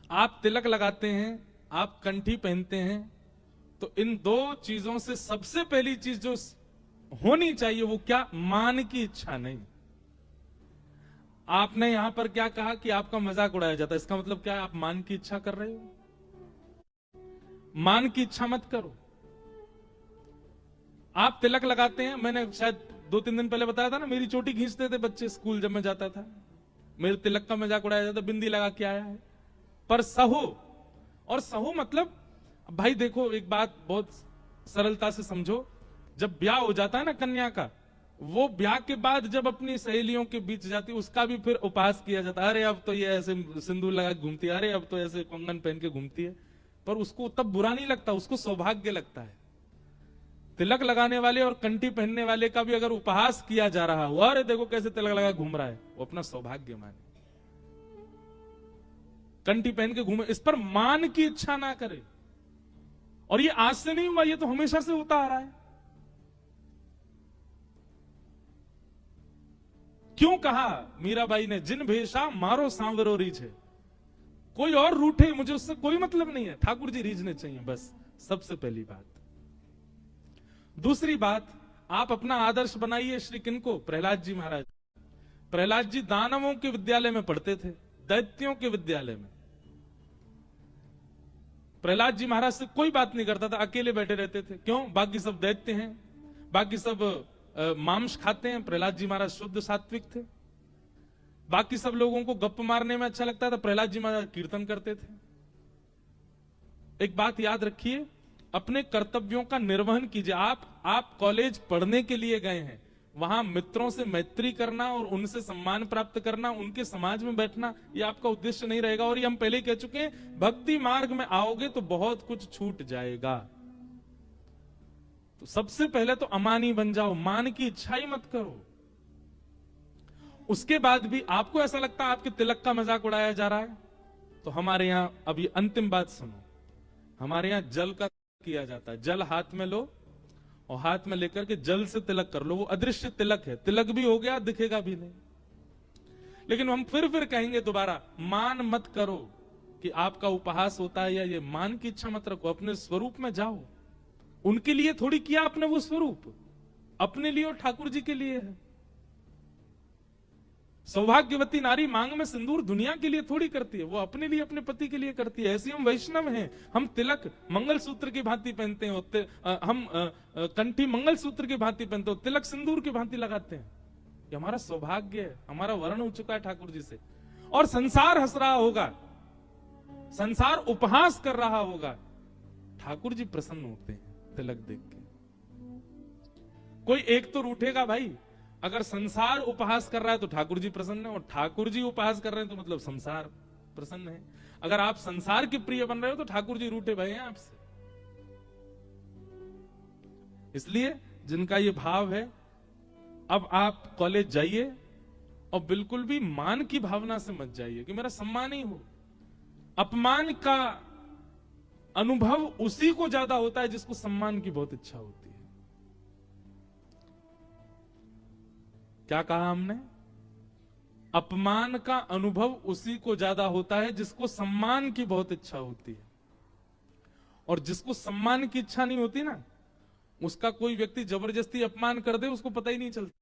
आप तिलक लगाते हैं, आप कंठी पहनते हैं, तो इन दो चीजों से सबसे पहली चीज जो होनी चाहिए वो क्या? मान की इच्छा नहीं। आपने यहां पर क्या कहा कि आपका मजाक उड़ाया जाता है, इसका मतलब क्या है? आप मान की इच्छा कर रहे हो? मान की इच्छा मत करो। आप तिलक लगाते हैं, मैंने शायद 2-3 दिन पहले बताया था ना, मेरी चोटी खींचते थे बच्चे स्कूल जब मैं जाता था, मेरे तिलक का मजाक उड़ाया जाता, बिंदी लगा के आया है। पर सहो, और सहो मतलब भाई देखो, एक बात बहुत सरलता से समझो, जब ब्याह हो जाता है ना कन्या का, वो ब्याह के बाद जब अपनी सहेलियों के बीच जाती है, उसका भी फिर उपहास किया जाता है, अरे अब तो ये ऐसे सिंदूर लगा के घूमती है, अरे अब तो ऐसे कंगन पहन के घूमती है। पर उसको तब बुरा नहीं लगता, उसको सौभाग्य लगता है। तिलक लगाने वाले और कंठी पहनने वाले का भी अगर उपहास किया जा रहा हो, अरे देखो कैसे तिलक लगा घूम रहा है, वो अपना सौभाग्य माने। कंठी पहन के घूमे, इस पर मान की इच्छा ना करे। और ये आज से नहीं हुआ, ये तो हमेशा से होता आ रहा है। क्यों कहा मीराबाई ने, जिन भेषा मारो सांवरो रीझ है। कोई और रूठे, मुझे उससे कोई मतलब नहीं है, ठाकुर जी रीझने चाहिए, बस सबसे पहली बात। दूसरी बात, आप अपना आदर्श बनाइए श्री किनको? प्रहलाद जी महाराज। प्रहलाद जी दानवों के विद्यालय में पढ़ते थे, दैत्यों के विद्यालय में। प्रहलाद जी महाराज से कोई बात नहीं करता था, अकेले बैठे रहते थे। क्यों? बाकी सब दैत्य हैं, बाकी सब मांस खाते हैं, प्रहलाद जी महाराज शुद्ध सात्विक थे। बाकी सब लोगों को गप मारने में अच्छा लगता था, प्रहलाद जी महाराज कीर्तन करते थे। एक बात याद रखिए, अपने कर्तव्यों का निर्वहन कीजिए। आप कॉलेज पढ़ने के लिए गए हैं, वहां मित्रों से मैत्री करना और उनसे सम्मान प्राप्त करना, उनके समाज में बैठना, ये आपका उद्देश्य नहीं रहेगा। और ये हम पहले ही कह चुके हैं, भक्ति मार्ग में आओगे तो बहुत कुछ छूट जाएगा। तो सबसे पहले तो अमानी बन जाओ, मान की इच्छा ही मत करो। उसके बाद भी आपको ऐसा लगता है आपके तिलक का मजाक उड़ाया जा रहा है, तो हमारे यहां अभी अंतिम बात सुनो, हमारे यहां जल का किया जाता है। जल हाथ में लो और हाथ में लेकर के जल से तिलक कर लो। वो अदृश्य तिलक है, तिलक भी हो गया, दिखेगा भी नहीं। लेकिन हम फिर कहेंगे दोबारा, मान मत करो कि आपका उपहास होता है, या ये मान की इच्छा मत रखो। अपने स्वरूप में जाओ। उनके लिए थोड़ी किया आपने वो स्वरूप, अपने लिए और ठाकुर जी के लिए है। सौभाग्यवती नारी मांग में सिंदूर दुनिया के लिए थोड़ी करती है, वो अपने लिए, अपने पति के लिए करती है। ऐसे हम वैष्णव हैं, हम तिलक मंगलसूत्र की भांति पहनते हैं, हम कंठी मंगलसूत्र की भांति पहनते हो, तिलक सिंदूर की भांति लगाते हैं। ये हमारा सौभाग्य है, हमारा वर्ण हो चुका है ठाकुर जी से। और संसार हंस रहा होगा, संसार उपहास कर रहा होगा, ठाकुर जी प्रसन्न होते हैं तिलक देख के। कोई एक तो रूठेगा भाई, अगर संसार उपहास कर रहा है तो ठाकुर जी प्रसन्न है, और ठाकुर जी उपहास कर रहे हैं तो मतलब संसार प्रसन्न है। अगर आप संसार के प्रिय बन रहे हो तो ठाकुर जी रूठे भय हैं आपसे। इसलिए जिनका ये भाव है, अब आप कॉलेज जाइए और बिल्कुल भी मान की भावना से मत जाइए कि मेरा सम्मान ही हो। अपमान का अनुभव उसी को ज्यादा होता है जिसको सम्मान की बहुत इच्छा होती है। क्या कहा हमने? अपमान का अनुभव उसी को ज्यादा होता है जिसको सम्मान की बहुत इच्छा होती है। और जिसको सम्मान की इच्छा नहीं होती ना, उसका कोई व्यक्ति जबरदस्ती अपमान कर दे, उसको पता ही नहीं चलता।